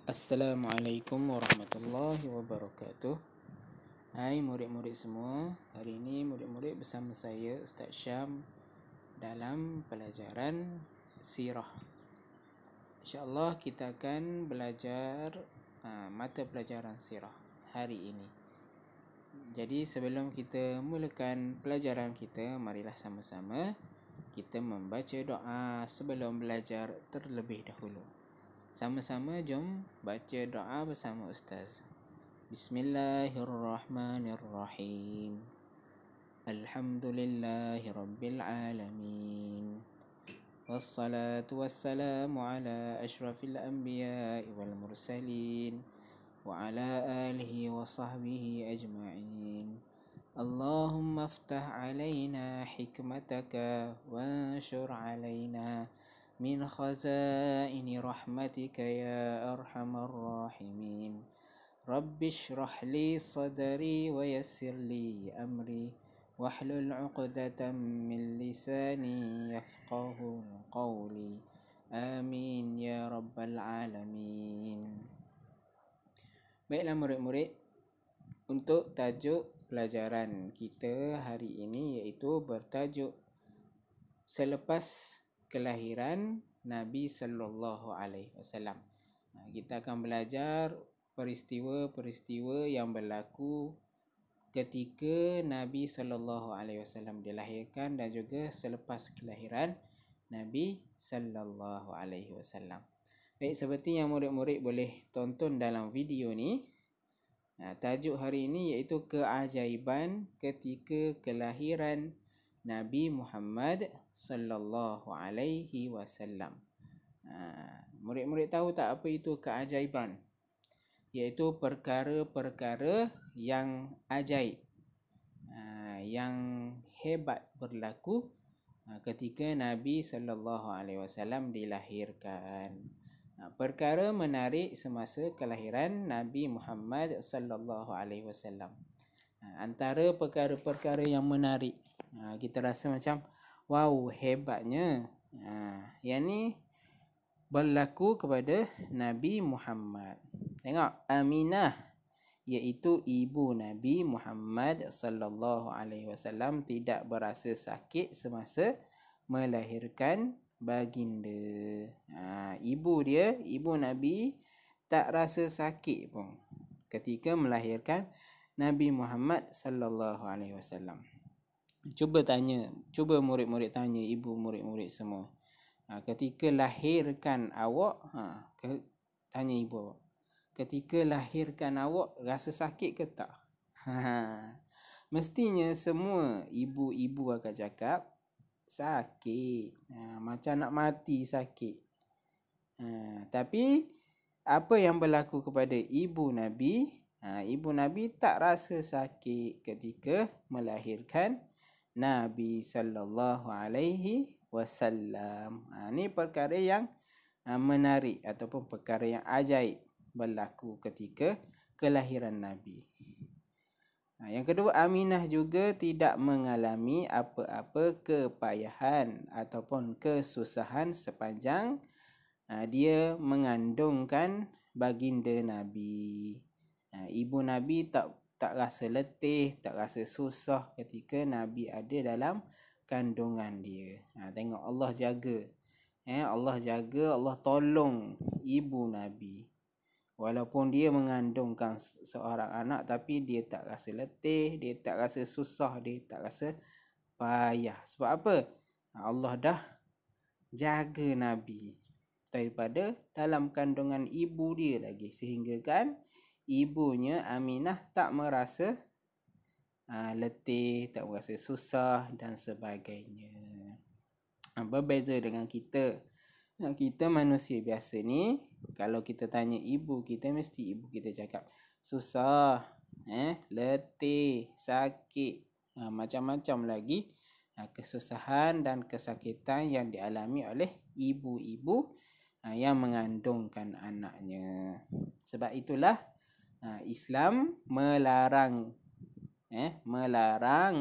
Assalamualaikum warahmatullahi wabarakatuh. Hai murid-murid semua. Hari ini murid-murid bersama saya Ustaz Syam dalam pelajaran sirah. InsyaAllah kita akan belajar mata pelajaran sirah hari ini. Jadi sebelum kita mulakan pelajaran kita, marilah sama-sama kita membaca doa sebelum belajar terlebih dahulu. Sama-sama jom baca doa bersama Ustaz. Bismillahirrahmanirrahim. Alhamdulillahi rabbil alamin. Wassalatu wassalamu ala ashrafil anbiya'i wal mursalin wa ala alihi wa sahbihi ajma'in. Allahumma aftah alaina hikmataka wa anshur alaina min khazaini rahmatika ya arhamar rahimin. Rabbi shrah li sadri wa yassir li amri wahlul 'uqdatam min lisani yafqahu qawli. Amin ya rabbal alamin. Baiklah murid-murid, untuk tajuk pelajaran kita hari ini iaitu bertajuk Selepas Kelahiran Nabi sallallahu alaihi wasallam. Kita akan belajar peristiwa-peristiwa yang berlaku ketika Nabi sallallahu alaihi wasallam dilahirkan dan juga selepas kelahiran Nabi sallallahu alaihi wasallam. Baik, seperti yang murid-murid boleh tonton dalam video ni, tajuk hari ini iaitu keajaiban ketika kelahiran Nabi Muhammad sallallahu alaihi wasallam. Murid-murid tahu tak apa itu keajaiban? Iaitu perkara-perkara yang ajaib, yang hebat berlaku ketika Nabi sallallahu alaihi wasallam dilahirkan. Perkara menarik semasa kelahiran Nabi Muhammad sallallahu alaihi wasallam. Antara perkara-perkara yang menarik, kita rasa macam wow, hebatnya. Yang ni berlaku kepada Nabi Muhammad. Tengok, Aminah iaitu ibu Nabi Muhammad sallallahu alaihi wasallam tidak berasa sakit semasa melahirkan baginda. Ibu dia, ibu Nabi, tak rasa sakit pun ketika melahirkan Nabi Muhammad sallallahu alaihi wasallam. Cuba murid-murid tanya ibu murid-murid semua. Ketika lahirkan awak, tanya ibu awak. Ketika lahirkan awak rasa sakit ke tak? Mestinya semua ibu-ibu akan cakap sakit. Macam nak mati sakit. Tapi apa yang berlaku kepada ibu Nabi? Ibu Nabi tak rasa sakit ketika melahirkan Nabi sallallahu alaihi wasallam. Ni perkara yang menarik ataupun perkara yang ajaib berlaku ketika kelahiran Nabi. Yang kedua, Aminah juga tidak mengalami apa-apa kepayahan ataupun kesusahan sepanjang dia mengandungkan baginda Nabi. Ibu Nabi tak rasa letih, tak rasa susah ketika Nabi ada dalam kandungan dia. Tengok Allah jaga. Allah jaga, Allah tolong ibu Nabi. Walaupun dia mengandungkan seorang anak, tapi dia tak rasa letih, dia tak rasa susah, dia tak rasa payah. Sebab apa? Allah dah jaga Nabi daripada dalam kandungan ibu dia lagi, sehingga kan ibunya Aminah tak merasa letih, tak merasa susah dan sebagainya. Berbeza dengan kita. Kita manusia biasa ni, kalau kita tanya ibu kita, mesti ibu kita cakap susah, letih, sakit, macam-macam lagi kesusahan dan kesakitan yang dialami oleh ibu-ibu yang mengandungkan anaknya. Sebab itulah Islam melarang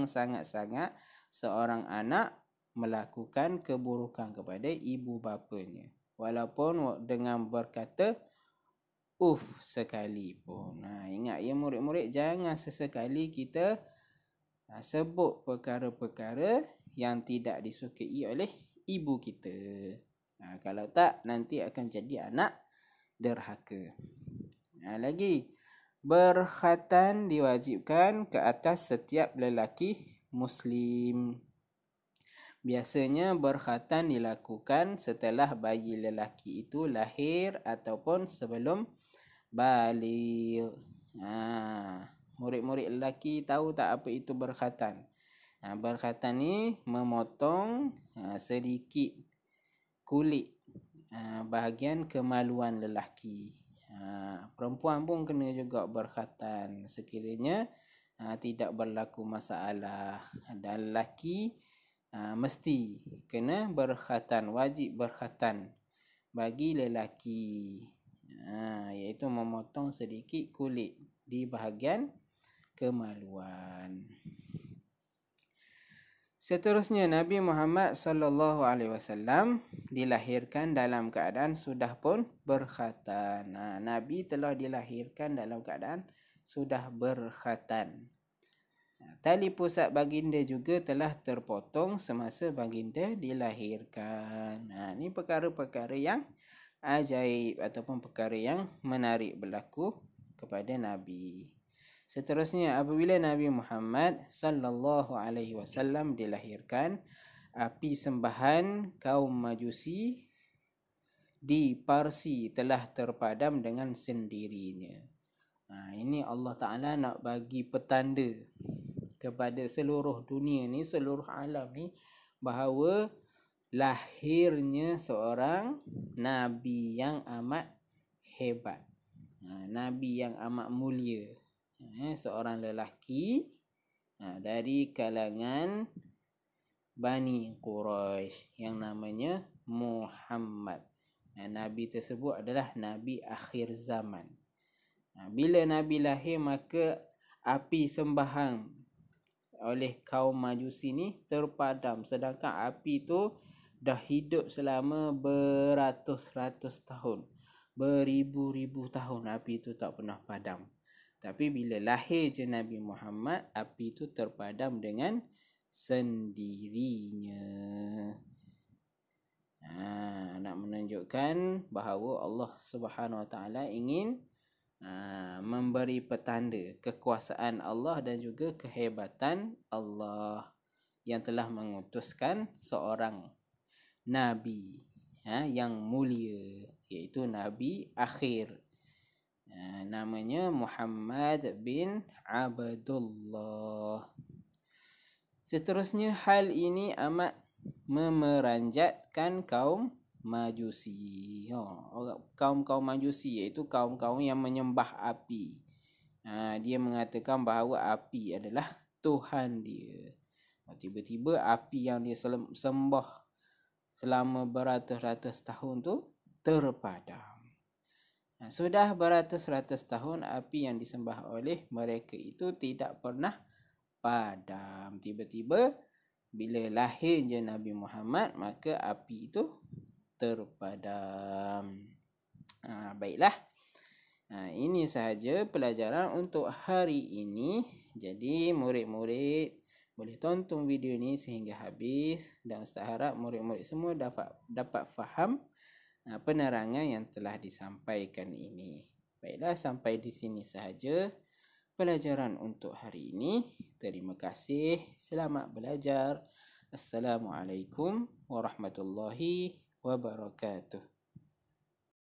sangat-sangat seorang anak melakukan keburukan kepada ibu bapanya. Walaupun dengan berkata sekalipun. Ingat ya murid-murid, jangan sesekali kita sebut perkara-perkara yang tidak disukai oleh ibu kita. Kalau tak, nanti akan jadi anak derhaka. Lagi, berkhatan diwajibkan ke atas setiap lelaki Muslim. Biasanya berkhatan dilakukan setelah bayi lelaki itu lahir ataupun sebelum baligh. Murid-murid lelaki tahu tak apa itu berkhatan? Berkhatan ni memotong sedikit kulit bahagian kemaluan lelaki. Perempuan pun kena juga berkhatan sekiranya tidak berlaku masalah. Dan lelaki mesti kena berkhatan, wajib berkhatan bagi lelaki, iaitu memotong sedikit kulit di bahagian kemaluan. Seterusnya, Nabi Muhammad SAW dilahirkan dalam keadaan sudah pun berkhatan. Nabi telah dilahirkan dalam keadaan sudah berkhatan. Tali pusat baginda juga telah terpotong semasa baginda dilahirkan. Ini perkara-perkara yang ajaib ataupun perkara yang menarik berlaku kepada Nabi. Seterusnya, apabila Nabi Muhammad SAW dilahirkan, api sembahan kaum Majusi di Parsi telah terpadam dengan sendirinya. Ini Allah Ta'ala nak bagi petanda kepada seluruh dunia ni, seluruh alam ni, bahawa lahirnya seorang Nabi yang amat hebat, Nabi yang amat mulia, seorang lelaki dari kalangan Bani Quraisy yang namanya Muhammad. Nabi tersebut adalah Nabi akhir zaman. Bila Nabi lahir, maka api sembahan oleh kaum Majusi ni terpadam, sedangkan api tu dah hidup selama beratus-ratus tahun, beribu-ribu tahun api tu tak pernah padam. Tapi bila lahir je Nabi Muhammad, api tu terpadam dengan sendirinya. Nak menunjukkan bahawa Allah Subhanahu Wa Taala ingin memberi petanda kekuasaan Allah dan juga kehebatan Allah yang telah mengutuskan seorang Nabi yang mulia, iaitu Nabi akhir, namanya Muhammad bin Abdullah. Seterusnya, hal ini amat memeranjatkan kaum Majusi. Kaum-kaum Majusi iaitu kaum-kaum yang menyembah api. Dia mengatakan bahawa api adalah Tuhan dia. Tiba-tiba api yang dia sembah selama beratus-ratus tahun tu terpadam. Sudah beratus-ratus tahun api yang disembah oleh mereka itu tidak pernah padam. Tiba-tiba bila lahir je Nabi Muhammad, maka api itu terpadam. Baiklah, ini sahaja pelajaran untuk hari ini. Jadi murid-murid boleh tonton video ini sehingga habis, dan Ustaz harap murid-murid semua dapat faham penerangan yang telah disampaikan ini. Baiklah, sampai di sini sahaja pelajaran untuk hari ini. Terima kasih. Selamat belajar. Assalamualaikum warahmatullahi wabarakatuh.